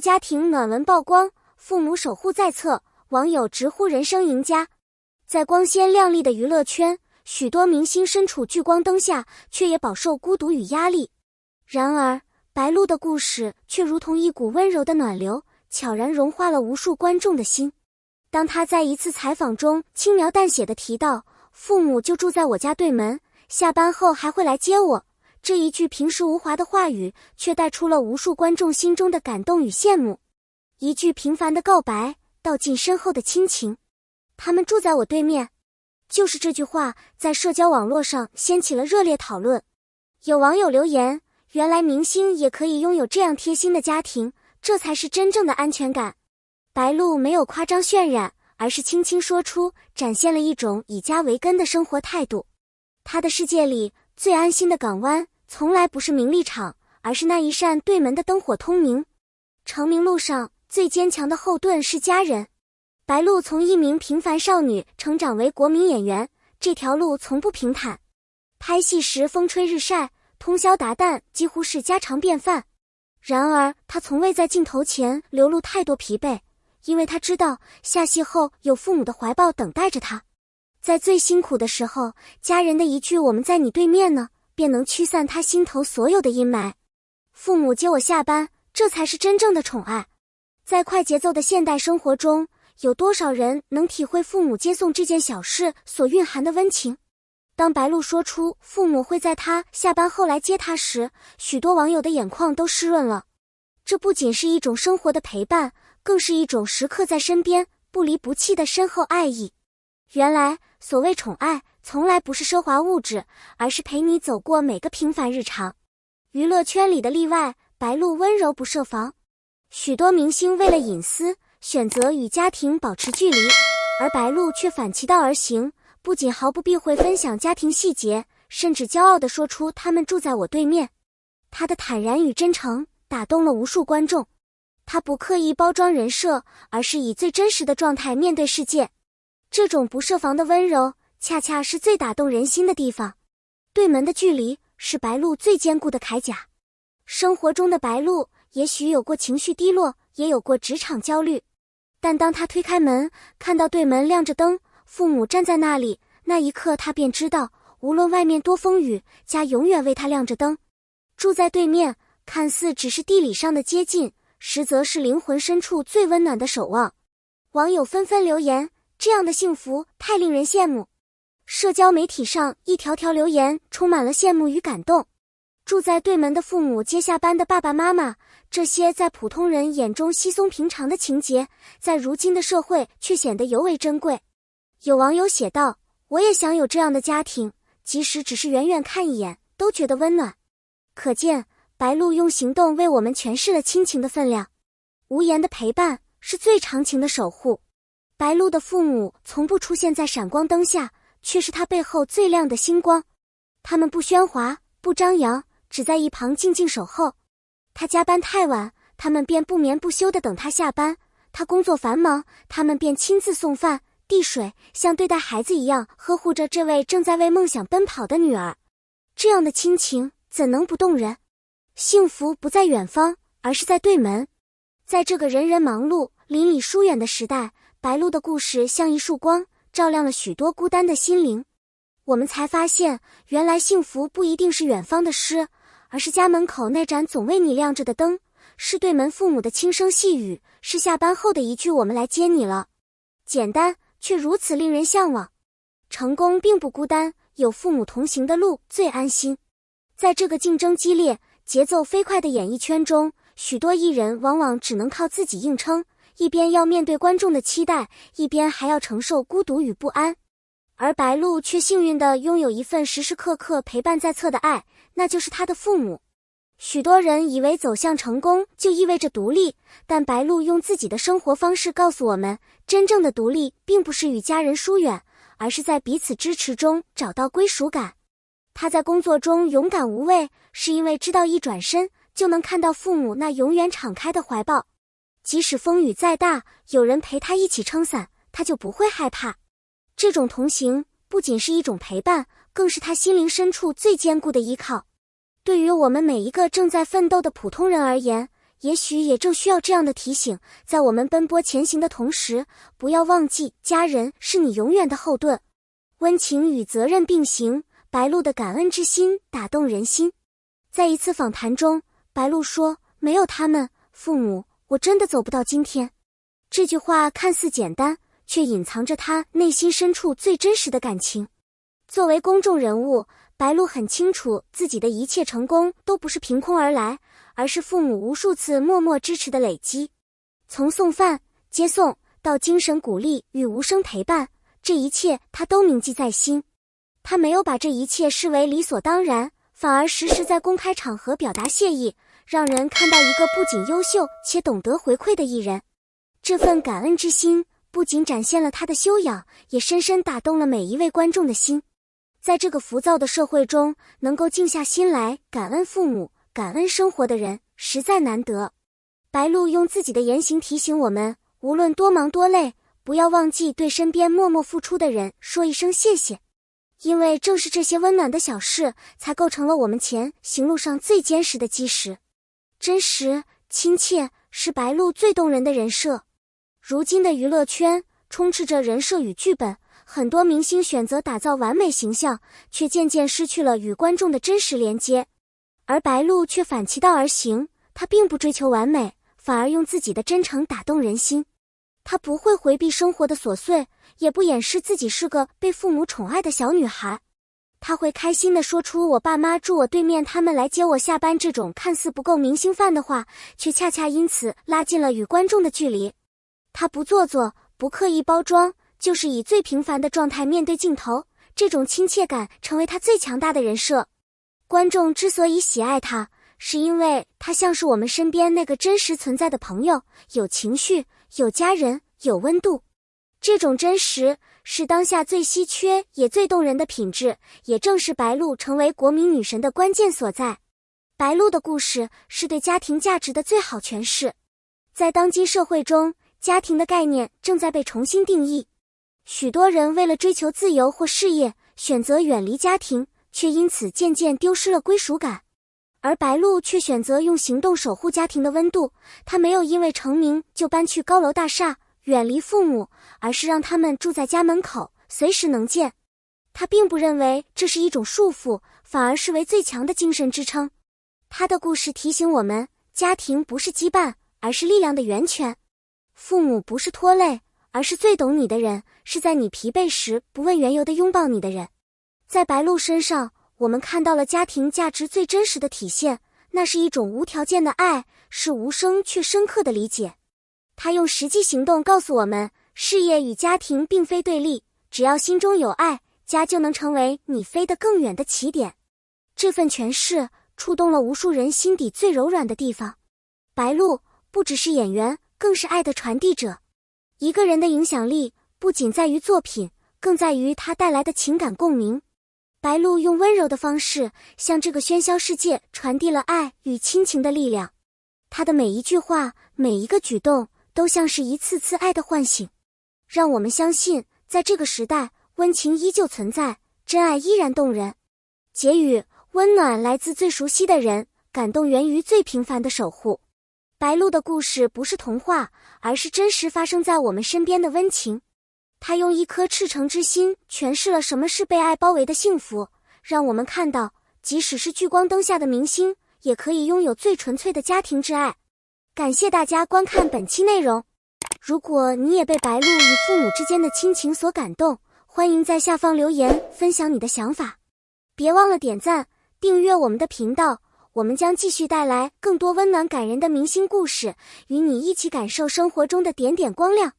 家庭暖文曝光，父母守护在侧，网友直呼人生赢家。在光鲜亮丽的娱乐圈，许多明星身处聚光灯下，却也饱受孤独与压力。然而，白鹿的故事却如同一股温柔的暖流，悄然融化了无数观众的心。当她在一次采访中轻描淡写地提到，父母就住在我家对门，下班后还会来接我，这一句平实无华的话语，却带出了无数观众心中的感动与羡慕。一句平凡的告白，道尽深厚的亲情。他们住在我对面，就是这句话在社交网络上掀起了热烈讨论。有网友留言，原来明星也可以拥有这样贴心的家庭，这才是真正的安全感。白鹿没有夸张渲染，而是轻轻说出，展现了一种以家为根的生活态度。他的世界里最安心的港湾，从来不是名利场，而是那一扇对门的灯火通明。成名路上最坚强的后盾是家人。白鹿从一名平凡少女成长为国民演员，这条路从不平坦。拍戏时风吹日晒，通宵达旦几乎是家常便饭。然而她从未在镜头前流露太多疲惫，因为她知道下戏后有父母的怀抱等待着她。在最辛苦的时候，家人的一句我们在你对面呢，便能驱散她心头所有的阴霾。父母接我下班，这才是真正的宠爱。在快节奏的现代生活中，有多少人能体会父母接送这件小事所蕴含的温情？当白鹿说出父母会在他下班后来接他时，许多网友的眼眶都湿润了。这不仅是一种生活的陪伴，更是一种时刻在身边不离不弃的深厚爱意。原来所谓宠爱，从来不是奢华物质，而是陪你走过每个平凡日常。娱乐圈里的例外，白鹿温柔不设防。许多明星为了隐私，选择与家庭保持距离，而白鹿却反其道而行，不仅毫不避讳分享家庭细节，甚至骄傲地说出他们住在我对面。他的坦然与真诚打动了无数观众。他不刻意包装人设，而是以最真实的状态面对世界。这种不设防的温柔，恰恰是最打动人心的地方。对门的距离是白鹿最坚固的铠甲。生活中的白鹿也许有过情绪低落，也有过职场焦虑，但当他推开门，看到对门亮着灯，父母站在那里，那一刻他便知道，无论外面多风雨，家永远为他亮着灯。住在对面，看似只是地理上的接近，实则是灵魂深处最温暖的守望。网友纷纷留言，这样的幸福太令人羡慕。社交媒体上一条条留言充满了羡慕与感动。住在对门的父母接下班的爸爸妈妈，这些在普通人眼中稀松平常的情节，在如今的社会却显得尤为珍贵。有网友写道，我也想有这样的家庭，即使只是远远看一眼，都觉得温暖。可见，白鹿用行动为我们诠释了亲情的分量。无言的陪伴是最长情的守护。白鹿的父母从不出现在闪光灯下，却是他背后最亮的星光。他们不喧哗，不张扬，只在一旁静静守候。他加班太晚，他们便不眠不休地等他下班；他工作繁忙，他们便亲自送饭、递水，像对待孩子一样呵护着这位正在为梦想奔跑的女儿。这样的亲情怎能不动人？幸福不在远方，而是在对门。在这个人人忙碌、邻里疏远的时代，白鹿的故事像一束光，照亮了许多孤单的心灵。我们才发现，原来幸福不一定是远方的诗，而是家门口那盏总为你亮着的灯，是对门父母的轻声细语，是下班后的一句我们来接你了。简单，却如此令人向往。成功并不孤单，有父母同行的路最安心。在这个竞争激烈、节奏飞快的演艺圈中，许多艺人往往只能靠自己硬撑，一边要面对观众的期待，一边还要承受孤独与不安。而白鹿却幸运地拥有一份时时刻刻陪伴在侧的爱，那就是他的父母。许多人以为走向成功就意味着独立，但白鹿用自己的生活方式告诉我们，真正的独立并不是与家人疏远，而是在彼此支持中找到归属感。他在工作中勇敢无畏，是因为知道一转身就能看到父母那永远敞开的怀抱。即使风雨再大，有人陪他一起撑伞，他就不会害怕。这种同行不仅是一种陪伴，更是他心灵深处最坚固的依靠。对于我们每一个正在奋斗的普通人而言，也许也正需要这样的提醒，在我们奔波前行的同时，不要忘记家人是你永远的后盾。温情与责任并行，白鹿的感恩之心打动人心。在一次访谈中，白鹿说，没有他们，父母，我真的走不到今天。这句话看似简单，却隐藏着他内心深处最真实的感情。作为公众人物，白鹿很清楚自己的一切成功都不是凭空而来，而是父母无数次默默支持的累积。从送饭、接送到精神鼓励与无声陪伴，这一切他都铭记在心。他没有把这一切视为理所当然，反而时时在公开场合表达谢意，让人看到一个不仅优秀且懂得回馈的艺人。这份感恩之心不仅展现了他的修养，也深深打动了每一位观众的心。在这个浮躁的社会中，能够静下心来感恩父母、感恩生活的人实在难得。白鹿用自己的言行提醒我们，无论多忙多累，不要忘记对身边默默付出的人说一声谢谢。因为正是这些温暖的小事，才构成了我们前行路上最坚实的基石。真实、亲切是白鹿最动人的人设。如今的娱乐圈充斥着人设与剧本，很多明星选择打造完美形象，却渐渐失去了与观众的真实连接。而白鹿却反其道而行，他并不追求完美，反而用自己的真诚打动人心。他不会回避生活的琐碎，也不掩饰自己是个被父母宠爱的小女孩。他会开心地说出我爸妈住我对面，他们来接我下班，这种看似不够明星范的话，却恰恰因此拉近了与观众的距离。他不做作，不刻意包装，就是以最平凡的状态面对镜头，这种亲切感成为他最强大的人设。观众之所以喜爱他，是因为他像是我们身边那个真实存在的朋友，有情绪，有家人，有温度。这种真实是当下最稀缺也最动人的品质，也正是白鹿成为国民女神的关键所在。白鹿的故事是对家庭价值的最好诠释。在当今社会中，家庭的概念正在被重新定义。许多人为了追求自由或事业，选择远离家庭，却因此渐渐丢失了归属感。而白鹿却选择用行动守护家庭的温度，她没有因为成名就搬去高楼大厦，远离父母，而是让他们住在家门口，随时能见。她并不认为这是一种束缚，反而视为最强的精神支撑。她的故事提醒我们，家庭不是羁绊，而是力量的源泉。父母不是拖累，而是最懂你的人，是在你疲惫时不问缘由地拥抱你的人。在白鹿身上，我们看到了家庭价值最真实的体现，那是一种无条件的爱，是无声却深刻的理解。他用实际行动告诉我们，事业与家庭并非对立，只要心中有爱，家就能成为你飞得更远的起点。这份诠释触动了无数人心底最柔软的地方。白鹿不只是演员，更是爱的传递者。一个人的影响力不仅在于作品，更在于他带来的情感共鸣。白鹿用温柔的方式向这个喧嚣世界传递了爱与亲情的力量。他的每一句话，每一个举动，都像是一次次爱的唤醒，让我们相信，在这个时代，温情依旧存在，真爱依然动人。结语：温暖来自最熟悉的人，感动源于最平凡的守护。白鹿的故事不是童话，而是真实发生在我们身边的温情。他用一颗赤诚之心诠释了什么是被爱包围的幸福，让我们看到，即使是聚光灯下的明星，也可以拥有最纯粹的家庭之爱。感谢大家观看本期内容。如果你也被白鹿与父母之间的亲情所感动，欢迎在下方留言分享你的想法。别忘了点赞、订阅我们的频道，我们将继续带来更多温暖感人的明星故事，与你一起感受生活中的点点光亮。